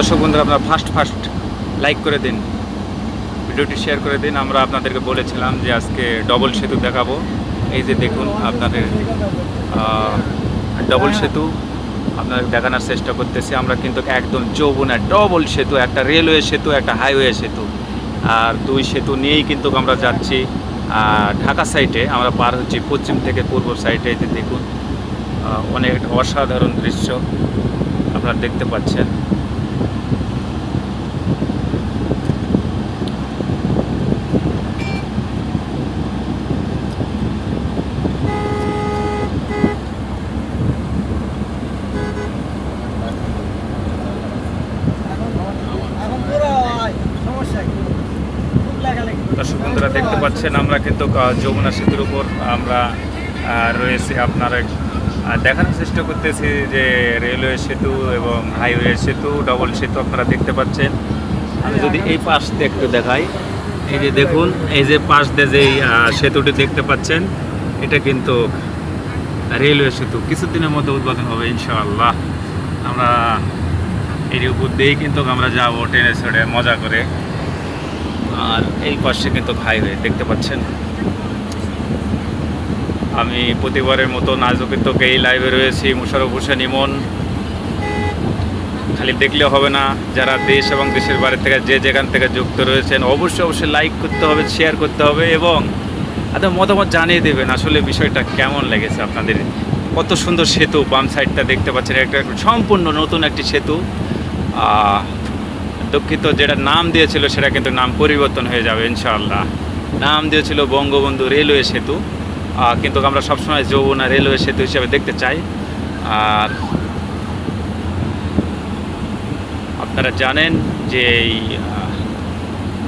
দর্শক বন্ধুরা, আপনারা ফার্স্ট লাইক করে দিন, ভিডিওটি শেয়ার করে দিন। আমরা আপনাদেরকে বলেছিলাম যে আজকে ডবল সেতু দেখাবো। এই যে দেখুন, আপনাদের ডবল সেতু আপনাদের দেখানোর চেষ্টা করতেছি। আমরা কিন্তু একদম যৌবনের ডবল সেতু, একটা রেলওয়ে সেতু, একটা হাইওয়ে সেতু, আর দুই সেতু নিয়েই কিন্তু আমরা যাচ্ছি ঢাকা সাইডে। আমরা পার হচ্ছি পশ্চিম থেকে পূর্ব সাইডে। যে দেখুন, অনেক অসাধারণ দৃশ্য আপনারা দেখতে পাচ্ছেন। দর্শক বন্ধুরা দেখতে পাচ্ছেন, আমরা কিন্তু যমুনা সেতুর উপর আমরা রয়েছি। আপনারা দেখানোর চেষ্টা করতেছি যে রেলওয়ে সেতু এবং হাইওয়ে সেতু, ডবল সেতু আপনারা দেখতে পাচ্ছেন। আমি যদি এই পাশ দিয়ে একটু দেখাই, এই যে দেখুন, এই যে পাশ দিয়ে যেই সেতুটি দেখতে পাচ্ছেন, এটা কিন্তু রেলওয়ে সেতু। কিছুদিনের মধ্যে উদ্বোধন হবে ইনশাআল্লাহ। আমরা এর উপর দিয়েই কিন্তু আমরা যাবো ট্রেনে চড়ে মজা করে। আর এই পাশে কিন্তু হাইওয়ে দেখতে পাচ্ছেন। আমি প্রতিবারের মতো নাজুকিতকে এই লাইভে রয়েছি, মোশাররফ হোসেন ইমন। খালি দেখলে হবে না, যারা দেশ এবং দেশের বাইরে থেকে যে যেখান থেকে যুক্ত রয়েছেন অবশ্যই লাইক করতে হবে, শেয়ার করতে হবে এবং আপনাদের মতামত জানিয়ে দেবেন আসলে বিষয়টা কেমন লেগেছে আপনাদের। কত সুন্দর সেতু, বাম সাইডটা দেখতে পাচ্ছেন, একটা সম্পূর্ণ নতুন একটি সেতু। দুঃখিত, যেটা নাম দিয়েছিল সেটা কিন্তু নাম পরিবর্তন হয়ে যাবে ইনশাআল্লাহ। নাম দিয়েছিল বঙ্গবন্ধু রেলওয়ে সেতু, কিন্তু আমরা সবসময় যমুনা রেলওয়ে সেতু হিসেবে দেখতে চাই। আর আপনারা জানেন যে এই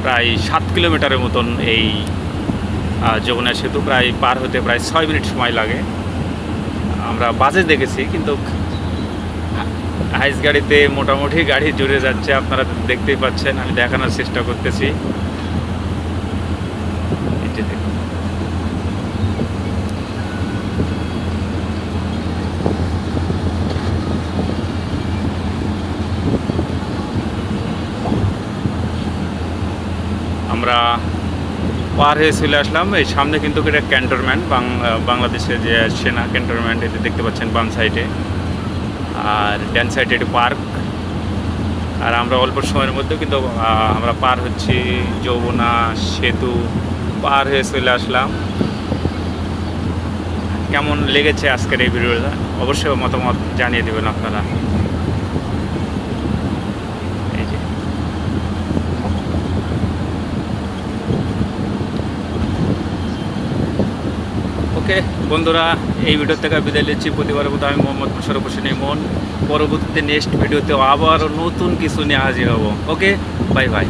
প্রায় 7 কিলোমিটারের মতন এই যমুনা সেতু প্রায় পার হতে প্রায় 6 মিনিট সময় লাগে। আমরা বাসে দেখেছি, কিন্তু হাইস গাড়িতে মোটামুটি গাড়ি জুড়ে যাচ্ছে, আপনারা দেখতেই পাচ্ছেন। আমি দেখানোর চেষ্টা করতেছি। আমরা পার হয়ে চলে আসলাম। এই সামনে কিন্তু এটা ক্যান্টনমেন্ট, বাংলাদেশের যে সেনা ক্যান্টনমেন্ট, এটি দেখতে পাচ্ছেন বাম সাইডে। আর ডান সাইডে একটি পার্ক। আর আমরা অল্প সময়ের মধ্যে কিন্তু আমরা পার হচ্ছি যমুনা সেতু, পার হয়ে চলে আসলাম। কেমন লেগেছে আজকের এই ভিডিওটা অবশ্যই মতামত জানিয়ে দেবেন আপনারা। এই যে ওকে বন্ধুরা, এই ভিডিও থেকে বিদায় নিচ্ছি। প্রতিবারের মতো আমি মোহাম্মদ মোশাররফ হোসেন ইমন। পরবর্তীতে নেক্সট ভিডিওতে আবারও নতুন কিছু নিয়ে হাজির হব। ওকে, বাই বাই।